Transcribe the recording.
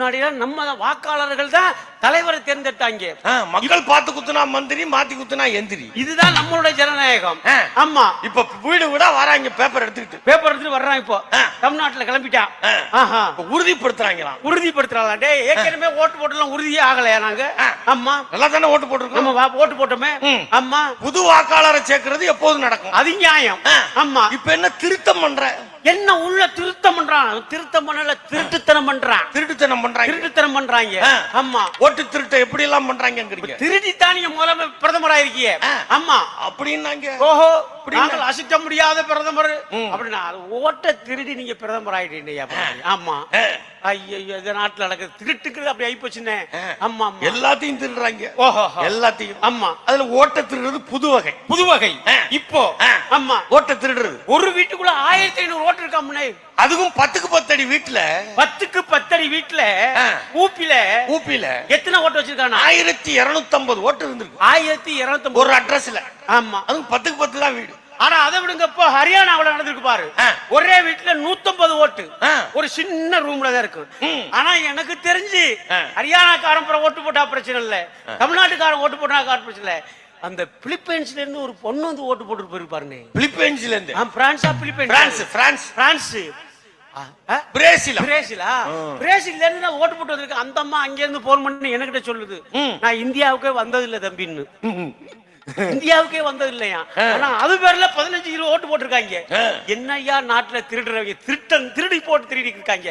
முன்னாடி நம்ம வாக்காளர்கள் தான் தலைவரை தேர்ந்தெடுத்தாங்க. மக்கள் பார்த்து குத்துனா மந்திரி, மாத்தி குத்துனா எந்திரி. இதுதான் நம்மளுடைய ஜனநாயகம். ஆமா, இப்ப வீடு வீடா வராங்க, பேப்பர் எடுத்துட்டு வர்றான். இப்போ தமிழ்நாட்டுல கிளம்பிட்டான். உறுதிப்படுத்துறாங்க. ஏற்கனவே ஓட்டு போட்டெல்லாம் உறுதியே ஆகலையா? நாங்க ஆமா நல்லா தானே ஓட்டு போட்டிருக்கோம். ஓட்டு போட்டோமே. ஆமா, புது வாக்காளரை சேர்க்கிறது எப்போது நடக்கும்? அது நியாயம். ஆமா, இப்ப என்ன திருத்தம் பண்ற? என்ன உள்ள திருத்தம் பண்றான்? திருத்தம் பண்ணல, திருட்டுத்தனம் பண்றாங்க. ஆமா, ஓட்டு திருட்ட எப்படி எல்லாம் பண்றாங்க? திருடித்தான் நீங்க முதல்ல பிரதமரா இருக்கீங்க. ஆமா, அப்படின்னாங்க. ஓஹோ, நாங்கள் அசைக்க முடியாத பிரதமர் அப்படின்னா ஓட்ட திருடி நீங்க பிரதமர் ஆயிட்டீங்க. ஆமா, ஐயோ, இந்த நாட்டுல நடக்குது திருட்டுக்கு அப்படி ஆயிப்போச்சுன்னு. ஆமா, எல்லாத்தையும் திருடுறாங்க. ஓஹோ, எல்லாத்தையும். ஆமா, அதுல ஓட்ட திருடுறது புது வகை. இப்போ ஆமா, ஓட்ட திருடுறது ஒரு வீட்டுக்குள்ள 1500 ஓட்டு இருக்காமுனே. அதுவும் 10க்கு 10 அடி வீட்டுல, 10க்கு 10 அடி வீட்டுல ஊப்பில எத்தனை ஓட்டு வச்சிருக்காங்க? 1250 ஓட்டு இருந்திருக்கு. 1250 ஒரு அட்ரஸ்ல. ஆமா, அதுவும் 10க்கு 10 தான் வீடு. ஆனா அதை விடுங்க, இப்போ ஹரியானாவுல நடந்திருக்கு பாரு. ஒரே வீட்டுல 150 ஓட்டு ஒரு சின்ன ரூம்ல தான் இருக்கு. ஆனா எனக்கு தெரிஞ்சு ஹரியானாக்காரன் ஓட்டு போட்டா பிரச்சனை இல்ல, தமிழ்நாட்டுக்காரன் ஓட்டு போட்டா பிரச்சனை இல்ல. அந்த பிலிப்பைன்ஸ்ல இருந்து ஒரு பொண்ணு வந்து ஓட்டு போட்டு போயிருப்பாருங்க. பிலிப்பைன்ஸ்ல இருந்து? பிரான்ஸா? பிரான்ஸ் பிரேசில்ல இருந்து நான் ஓட்டு போட்டு வந்திருக்கேன். அந்த அம்மா அங்க இருந்து போன் பண்ணி என்கிட்ட சொல்லுது, நான் இந்தியாவுக்கே வந்தது இல்ல தம்பின்னு. இந்தியாவுக்கே வந்தது இல்லையா? ஆனா அது பேர்ல 15-20 ஓட்டு போட்டிருக்காங்க. என்னையா நாட்டுல திருடுறவங்க திருடி போட்டு திருடி இருக்காங்க.